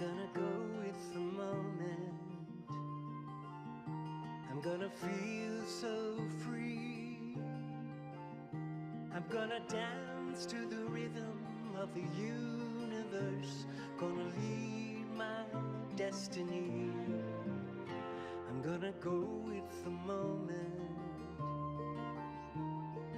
gonna go with the moment. I'm gonna feel so free. I'm gonna dance to the rhythm of the universe. Gonna lead my destiny. I'm gonna go with the moment.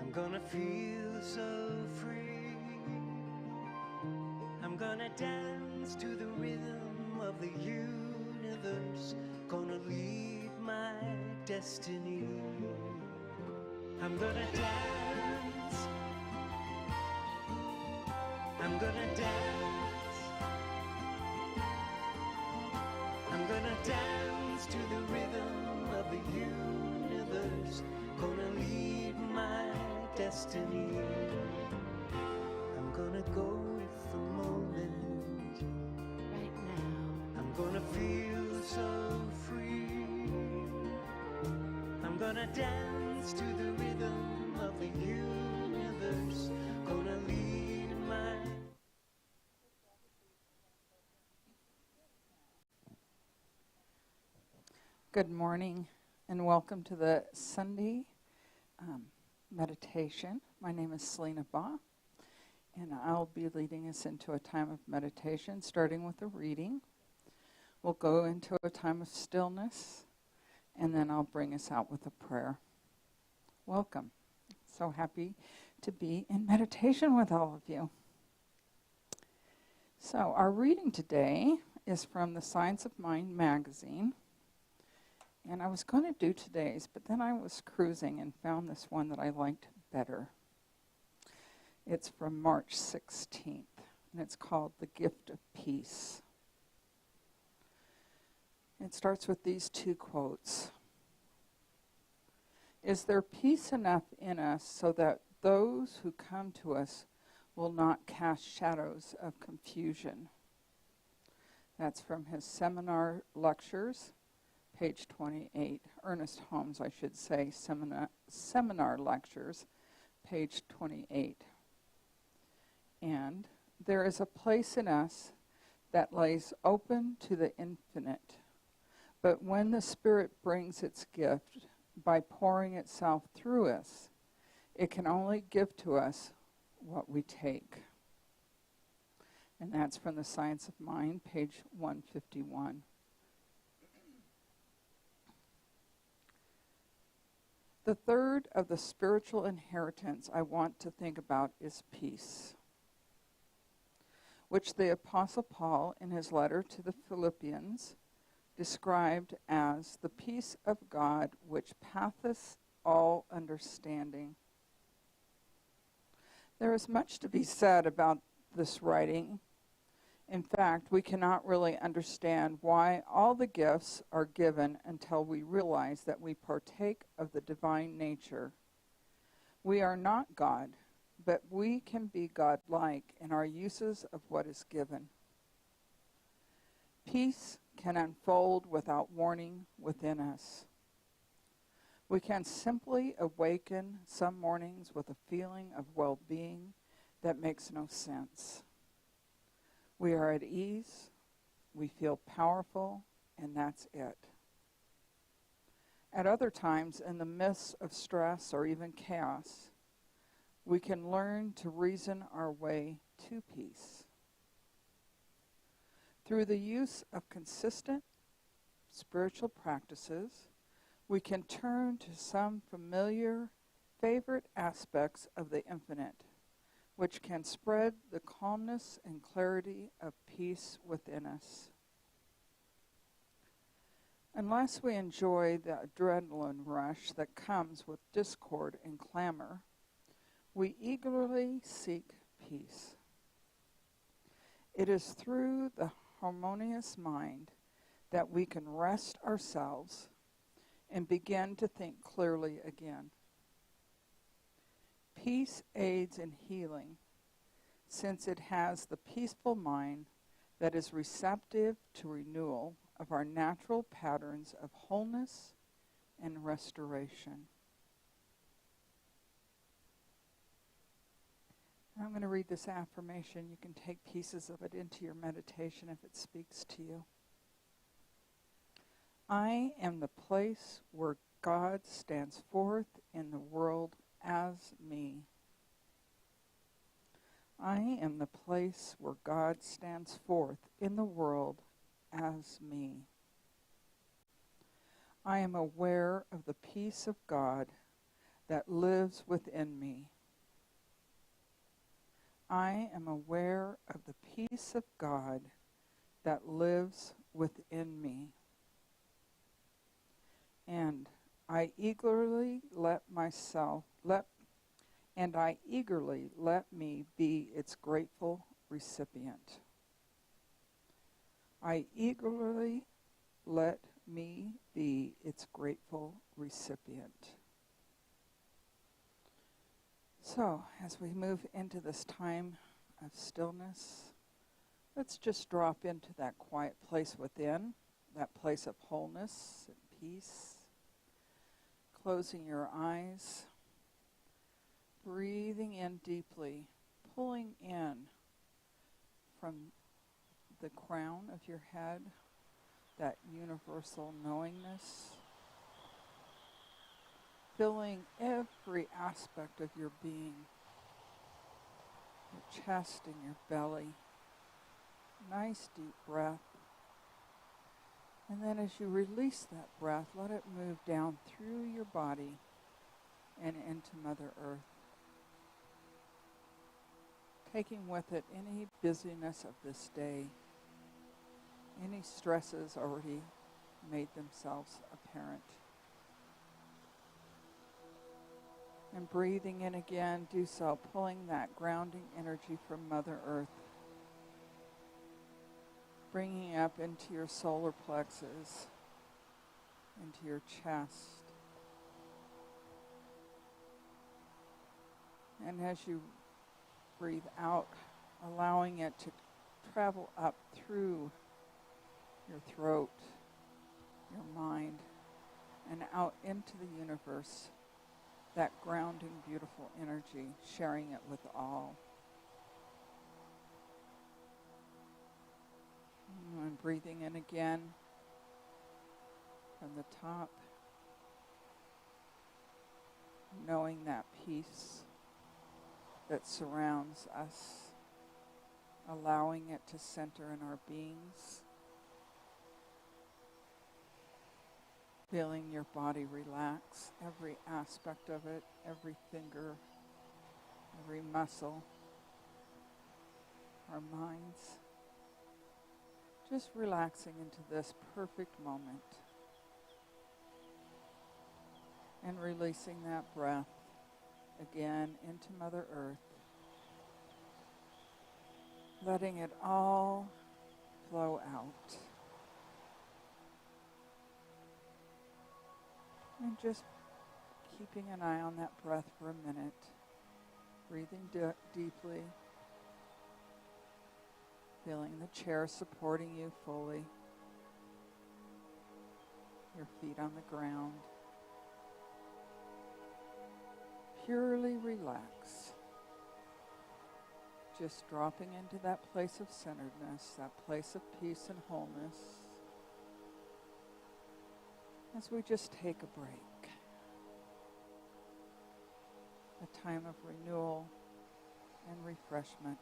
I'm gonna feel so free. I'm gonna dance to the rhythm of the universe. Gonna lead my destiny. I'm gonna dance. I'm gonna dance. I'm gonna dance to the rhythm of the universe. Gonna lead my destiny. I'm gonna go with the moment. Right now. I'm gonna feel so free. I'm gonna dance to the rhythm of the universe. Gonna lead my... Good morning and welcome to the Sunday meditation. My name is Salina Baugh, and I'll be leading us into a time of meditation, starting with a reading. We'll go into a time of stillness, and then I'll bring us out with a prayer. Welcome. So happy to be in meditation with all of you. So our reading today is from the Science of Mind magazine. And I was going to do today's, but then I was cruising and found this one that I liked better. It's from March 16th, and it's called The Gift of Peace. It starts with these two quotes. Is there peace enough in us so that those who come to us will not cast shadows of confusion? That's from his seminar lectures. Page 28, Ernest Holmes, I should say, seminar lectures, page 28. And there is a place in us that lays open to the infinite. But when the Spirit brings its gift by pouring itself through us, it can only give to us what we take. And that's from the Science of Mind, page 151. The third of the spiritual inheritance I want to think about is peace, which the Apostle Paul, in his letter to the Philippians, described as the peace of God which passeth all understanding. There is much to be said about this writing. In fact, we cannot really understand why all the gifts are given until we realize that we partake of the divine nature. We are not God, but we can be God-like in our uses of what is given. Peace can unfold without warning within us. We can simply awaken some mornings with a feeling of well-being that makes no sense. We are at ease, we feel powerful, and that's it. At other times, in the midst of stress or even chaos, we can learn to reason our way to peace. Through the use of consistent spiritual practices, we can turn to some familiar, favorite aspects of the infinite, which can spread the calmness and clarity of peace within us. Unless we enjoy the adrenaline rush that comes with discord and clamor, we eagerly seek peace. It is through the harmonious mind that we can rest ourselves and begin to think clearly again. Peace aids in healing, since it has the peaceful mind that is receptive to renewal of our natural patterns of wholeness and restoration. I'm going to read this affirmation. You can take pieces of it into your meditation if it speaks to you. I am the place where God stands forth in the world as me. I am the place where God stands forth in the world as me. I am aware of the peace of God that lives within me. I am aware of the peace of God that lives within me. And I eagerly let me be its grateful recipient. I eagerly let me be its grateful recipient. So, as we move into this time of stillness, let's just drop into that quiet place within, that place of wholeness and peace. Closing your eyes, breathing in deeply, pulling in from the crown of your head, that universal knowingness, filling every aspect of your being, your chest and your belly. Nice deep breath. And then as you release that breath, let it move down through your body and into Mother Earth, taking with it any busyness of this day, any stresses already made themselves apparent. And breathing in again, do so, pulling that grounding energy from Mother Earth, bringing up into your solar plexus, into your chest. And as you breathe out, allowing it to travel up through your throat, your mind, and out into the universe, that grounding, beautiful energy, sharing it with all. And breathing in again from the top, knowing that peace that surrounds us, allowing it to center in our beings, feeling your body relax, every aspect of it, every finger, every muscle, our minds, just relaxing into this perfect moment and releasing that breath again into Mother Earth, letting it all flow out. And just keeping an eye on that breath for a minute, breathing deeply, feeling the chair supporting you fully, your feet on the ground. Purely relax, just dropping into that place of centeredness, that place of peace and wholeness, as we just take a break, a time of renewal and refreshment.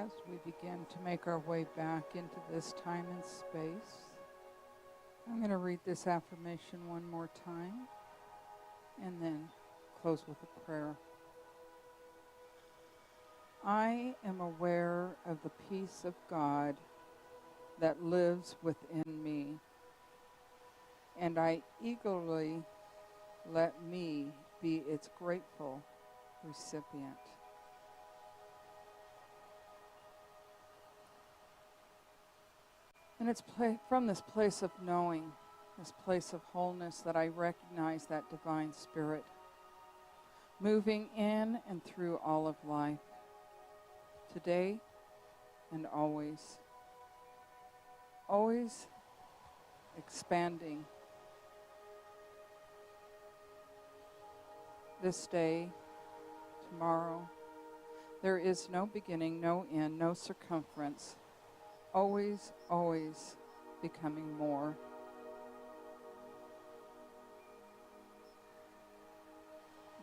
as we begin to make our way back into this time and space, I'm going to read this affirmation one more time and then close with a prayer. I am aware of the peace of God that lives within me, and I eagerly let me be its grateful recipient. And it's from this place of knowing, this place of wholeness, that I recognize that divine spirit moving in and through all of life, today and always. Always expanding. This day, tomorrow, there is no beginning, no end, no circumference. Always, always becoming more.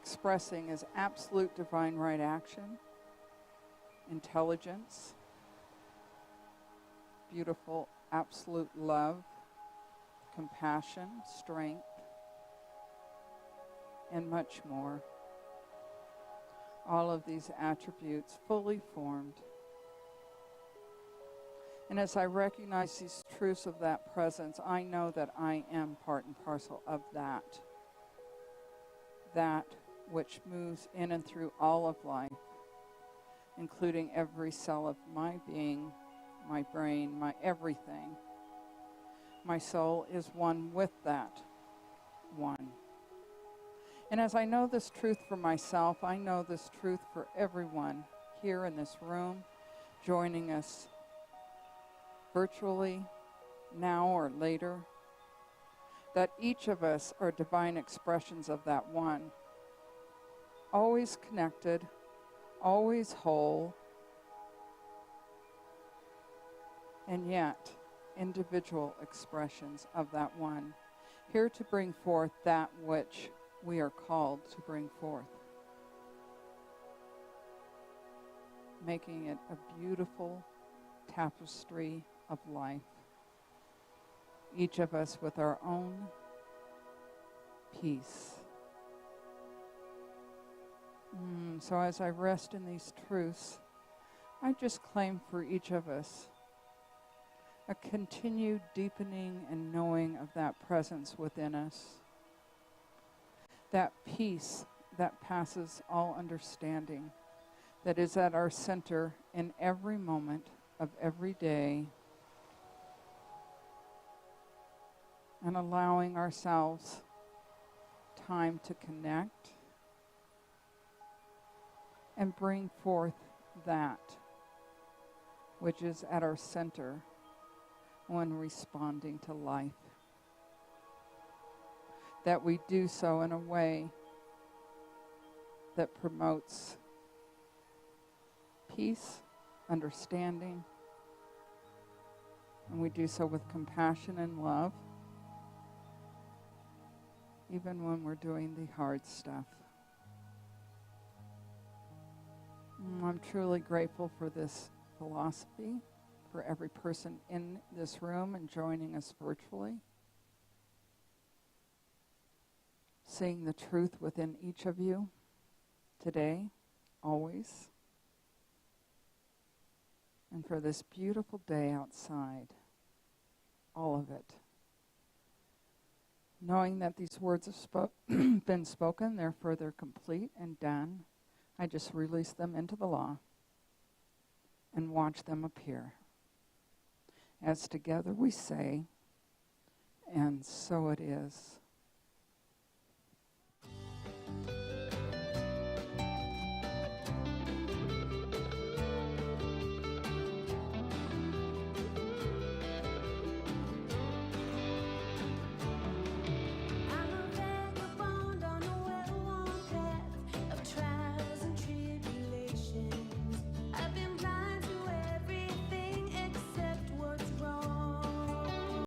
Expressing as absolute divine right action, intelligence, beautiful absolute love, compassion, strength, and much more. All of these attributes fully formed. And as I recognize these truths of that presence, I know that I am part and parcel of that. That which moves in and through all of life, including every cell of my being, my brain, my everything. My soul is one with that one. And as I know this truth for myself, I know this truth for everyone here in this room, joining us virtually, now or later, that each of us are divine expressions of that one. Always connected, always whole, and yet individual expressions of that one, here to bring forth that which we are called to bring forth, making it a beautiful tapestry of life, each of us with our own piece. So as I rest in these truths, I just claim for each of us a continued deepening and knowing of that presence within us, that peace that passes all understanding, that is at our center in every moment of every day, and allowing ourselves time to connect and bring forth that which is at our center when responding to life. That we do so in a way that promotes peace, understanding, and we do so with compassion and love, even when we're doing the hard stuff. I'm truly grateful for this philosophy, for every person in this room and joining us virtually. Seeing the truth within each of you today, always. And for this beautiful day outside, all of it. Knowing that these words have been spoken, therefore they're complete and done, I just release them into the law and watch them appear. As together we say, and so it is.